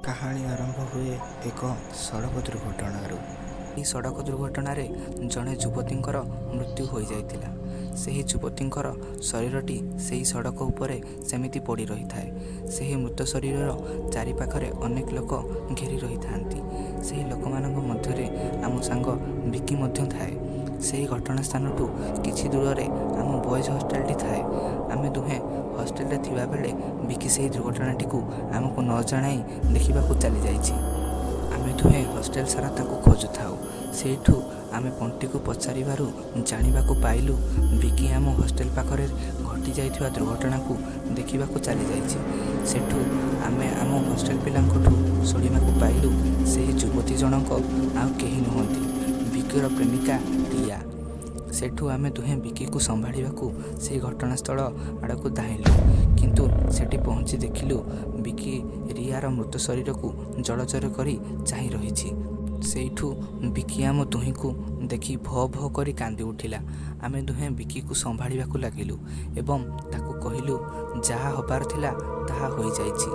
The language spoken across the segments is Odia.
କାହାଣୀ ଆରମ୍ଭ ହୁଏ ଏକ ସଡ଼କ ଦୁର୍ଘଟଣାରୁ। ଏହି ସଡ଼କ ଦୁର୍ଘଟଣାରେ ଜଣେ ଯୁବତୀଙ୍କର ମୃତ୍ୟୁ ହୋଇଯାଇଥିଲା। ସେହି ଯୁବତୀଙ୍କର ଶରୀରଟି ସେହି ସଡ଼କ ଉପରେ ସେମିତି ପଡ଼ି ରହିଥାଏ। ସେହି ମୃତ ଶରୀରର ଚାରିପାଖରେ ଅନେକ ଲୋକ ଘେରି ରହିଥାନ୍ତି। ସେହି ଲୋକମାନଙ୍କ ମଧ୍ୟରେ ଆମ ସାଙ୍ଗ ବିକି ମଧ୍ୟ ଥାଏ। ସେହି ଘଟଣା ସ୍ଥାନଠୁ କିଛି ଦୂରରେ ଆମ ବଏଜ୍ ହଷ୍ଟେଲଟି ଥାଏ। ଆମେ ଦୁହେଁ ହଷ୍ଟେଲରେ ଥିବାବେଳେ ବିକି ସେହି ଦୁର୍ଘଟଣାଟିକୁ ଆମକୁ ନ ଜଣାଇ ଦେଖିବାକୁ ଚାଲିଯାଇଛି। ଆମେ ଦୁହେଁ ହଷ୍ଟେଲ ସାରା ତାକୁ ଖୋଜୁଥାଉ। ସେଇଠୁ ଆମେ ପଣ୍ଟିକୁ ପଚାରିବାରୁ ଜାଣିବାକୁ ପାଇଲୁ ବିକି ଆମ ହଷ୍ଟେଲ ପାଖରେ ଘଟିଯାଇଥିବା ଦୁର୍ଘଟଣାକୁ ଦେଖିବାକୁ ଚାଲିଯାଇଛି। ସେଠୁ ଆମେ ଆମ ହଷ୍ଟେଲ ପିଲାଙ୍କଠୁ ଶୁଣିବାକୁ ପାଇଲୁ ସେହି ଯୁବତୀ ଜଣକ ଆଉ କେହି ନୁହନ୍ତି, ବିକିର ପ୍ରେମିକା ରିୟା। ସେଠୁ ଆମେ ଦୁହେଁ ବିକିକୁ ସମ୍ଭାଳିବାକୁ ସେହି ଘଟଣାସ୍ଥଳ ଆଡ଼କୁ ଧାଇଁଲୁ, କିନ୍ତୁ ସେଠି ପହଞ୍ଚି ଦେଖିଲୁ ବିକି ରିୟାର ମୃତ ଶରୀରକୁ ଜଳଜର କରି ଚାହିଁ ରହିଛି। ସେଇଠୁ ବିକି ଆମ ଦୁହିଁକୁ ଦେଖି ଭ ଭ କରି କାନ୍ଦି ଉଠିଲା। ଆମେ ଦୁହେଁ ବିକିକୁ ସମ୍ଭାଳିବାକୁ ଲାଗିଲୁ ଏବଂ ତାକୁ କହିଲୁ ଯାହା ହେବାର ଥିଲା ତାହା ହୋଇଯାଇଛି,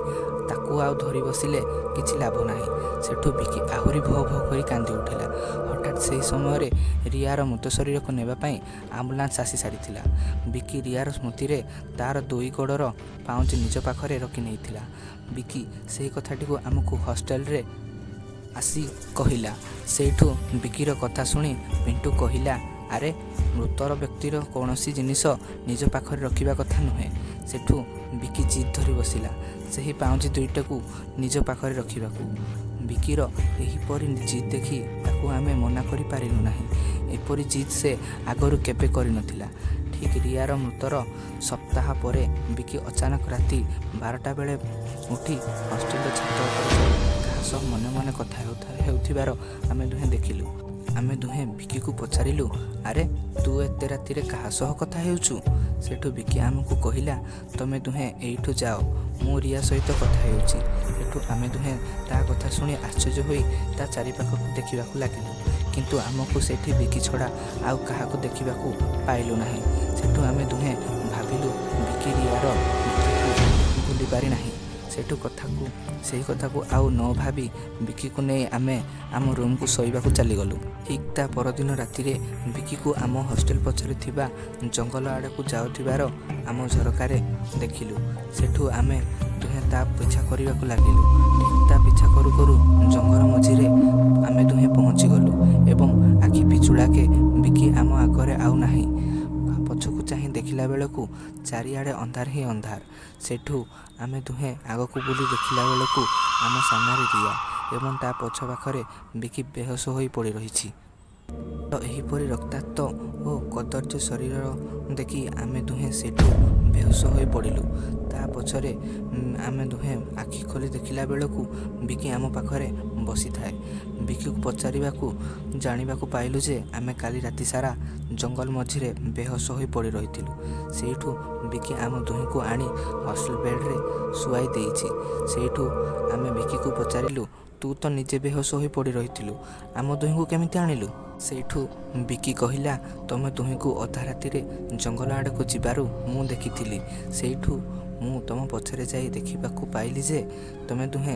ତାକୁ ଆଉ ଧରି ବସିଲେ କିଛି ଲାଭ ନାହିଁ। ସେଠୁ ବିକି ଆହୁରି ଭ ଭ କରି କାନ୍ଦି ଉଠିଲା। ହଠାତ୍ ସେହି ସମୟରେ ରିୟାର ମୃତ ଶରୀରକୁ ନେବା ପାଇଁ ଆମ୍ବୁଲାନ୍ସ ଆସି ସାରିଥିଲା। ବିକି ରିୟାର ସ୍ମୃତିରେ ତା'ର ଦୁଇ ଗୋଡ଼ର ପାଉଁଜି ନିଜ ପାଖରେ ରଖି ନେଇଥିଲା। ବିକି ସେହି କଥାଟିକୁ ଆମକୁ ହଷ୍ଟେଲରେ ଆସି କହିଲା। ସେଇଠୁ ବିକିର କଥା ଶୁଣି ପିଣ୍ଟୁ କହିଲା, ଆରେ ମୃତର ବ୍ୟକ୍ତିର କୌଣସି ଜିନିଷ ନିଜ ପାଖରେ ରଖିବା କଥା ନୁହେଁ। ସେଠୁ ବିକି ଜିଦ୍ ଧରି ବସିଲା ସେହି ପାଉଁଜି ଦୁଇଟାକୁ ନିଜ ପାଖରେ ରଖିବାକୁ। ବିକିର ଏହିପରି ଜିଦ୍ ଦେଖି ତାକୁ ଆମେ ମନା କରିପାରିଲୁ ନାହିଁ। ଏପରି ଜିଦ୍ ସେ ଆଗରୁ କେବେ କରିନଥିଲା। ଠିକ୍ ରିୟାର ମୃତ୍ୟୁର ସପ୍ତାହ ପରେ ବିକି ଅଚାନକ ରାତି 12ଟା ବେଳେ ଉଠି ହଷ୍ଟେଲର ଛାତ ଉପରେ କାହା ସହ ମନେ ମନେ କଥା ହେଉଥିବାର ଆମେ ଦୁହେଁ ଦେଖିଲୁ। ଆମେ ଦୁହେଁ ବିକିକୁ ପଚାରିଲୁ, ଆରେ ତୁ ଏତେ ରାତିରେ କାହା ସହ କଥା ହେଉଛୁ? ସେଠୁ ବିକି ଆମକୁ କହିଲା, ତମେ ଦୁହେଁ ଏଇଠୁ ଯାଅ, ମୁଁ ରିୟା ସହିତ କଥା ହେଉଛି। ସେଠୁ ଆମେ ଦୁହେଁ ତା କଥା ଶୁଣି ଆଶ୍ଚର୍ଯ୍ୟ ହୋଇ ତା ଚାରିପାଖକୁ ଦେଖିବାକୁ ଲାଗିଲୁ, କିନ୍ତୁ ଆମକୁ ସେଠି ବିକି ଛଡ଼ା ଆଉ କାହାକୁ ଦେଖିବାକୁ ପାଇଲୁ ନାହିଁ। ସେଠୁ ଆମେ ଦୁହେଁ ଭାବିଲୁ ବିକି ରିୟାର ମୃତ୍ୟୁକୁ ଭୁଲି ପାରି ନାହିଁ। ସେଠୁ ସେହି କଥାକୁ ଆଉ ନ ଭାବି ବିକିକୁ ନେଇ ଆମେ ଆମ ରୁମ୍କୁ ଶୋଇବାକୁ ଚାଲିଗଲୁ। ଠିକ୍ ତା ପରଦିନ ରାତିରେ ବିକିକୁ ଆମ ହଷ୍ଟେଲ ପଛରେ ଥିବା ଜଙ୍ଗଲ ଆଡ଼କୁ ଯାଉଥିବାର ଆମ ଝରକାରେ ଦେଖିଲୁ। ସେଠୁ ଆମେ ଦୁହେଁ ତା ପିଛା କରିବାକୁ ଲାଗିଲୁ। ଠିକ୍ ତା ପିଛା କରୁ କରୁ ଜଙ୍ଗଲ ମଝିରେ ଆମେ ଦୁହେଁ ପହଞ୍ଚିଗଲୁ ଏବଂ ଆଖି ପିଛୁଳାକେ ବିକି ଆମ ଆଗରେ ଆଉ ନାହିଁ। ପଛକୁ ଚାହିଁ ଦେଖିଲା ବେଳକୁ ଚାରିଆଡ଼େ ଅନ୍ଧାର ହିଁ ଅନ୍ଧାର। ସେଠୁ ଆମେ ଦୁହେଁ ଆଗକୁ ବୁଲି ଦେଖିଲା ବେଳକୁ ଆମ ସାମ୍ନାରେ ରିୟା ଏବଂ ତା ପଛ ପାଖରେ ବିକି ବେହୋସ ହୋଇ ପଡ଼ି ରହିଛି। ଏହିପରି ରକ୍ତାକ୍ତ ଓ କଦର୍ଯ୍ୟ ଶରୀର ଦେଖି ଆମେ ଦୁହେଁ ସେଠୁ ବେହୋସ ହୋଇ ପଡ଼ିଲୁ। ତା ପଛରେ ଆମେ ଦୁହେଁ ଆଖି ଖୋଲି ଦେଖିଲା ବେଳକୁ ବିକି ଆମ ପାଖରେ ବସିଥାଏ। ବିକିକୁ ପଚାରିବାକୁ ଜାଣିବାକୁ ପାଇଲୁ ଯେ ଆମେ କାଲି ରାତି ସାରା ଜଙ୍ଗଲ ମଝିରେ ବେହୋସ ହୋଇ ପଡ଼ି ରହିଥିଲୁ। ସେଇଠୁ ବିକି ଆମ ଦୁହିଁକୁ ଆଣି ହଷ୍ଟେଲ ବେଡ଼୍ରେ ଶୁଆଇ ଦେଇଛି। ସେଇଠୁ ଆମେ ବିକିକୁ ପଚାରିଲୁ, ତୁ ତ ନିଜେ ବେହୋସ ହୋଇ ପଡ଼ି ରହିଥିଲୁ, ଆମ ଦୁହିଁକୁ କେମିତି ଆଣିଲୁ? ସେଇଠୁ ବିକି କହିଲା, ତମେ ଦୁହିଁକୁ ଅଧା ରାତିରେ ଜଙ୍ଗଲ ଆଡ଼କୁ ଯିବାରୁ ମୁଁ ଦେଖିଥିଲି। ସେଇଠୁ ମୁଁ ତମ ପଛରେ ଯାଇ ଦେଖିବାକୁ ପାଇଲି ଯେ ତମେ ଦୁହେଁ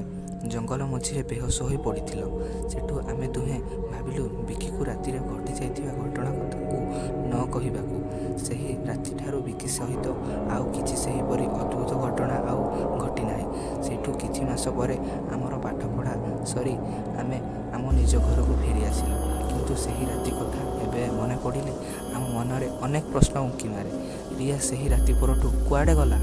ଜଙ୍ଗଲ ମଝିରେ ବେହୋସ ହୋଇ ପଡ଼ିଥିଲ। ସେଠୁ ଆମେ ଦୁହେଁ ଭାବିଲୁ ବିକିକୁ ରାତିରେ ଘଟିଯାଇଥିବା ଘଟଣା କଥାକୁ ନ କହିବାକୁ। ସେହି ରାତିଠାରୁ ବିକି ସହିତ ଆଉ କିଛି ସେହିପରି ଅଦ୍ଭୁତ ଘଟଣା ଆଉ ଘଟିନାହିଁ। ସେଇଠୁ କିଛି ମାସ ପରେ ଆମର ପାଠପଢ଼ା ସରି ଆମେ ଆମ ନିଜ ଘରକୁ ଫେରି ଆସିଲୁ। କିନ୍ତୁ ସେହି ରାତି କଥା ଏବେ ମନେ ପଡ଼ିଲେ ଆମ ମନରେ ଅନେକ ପ୍ରଶ୍ନ ଉଙ୍କି ମାରେ। ରିୟା ସେହି ରାତି ପରଠୁ କୁଆଡ଼େ ଗଲା?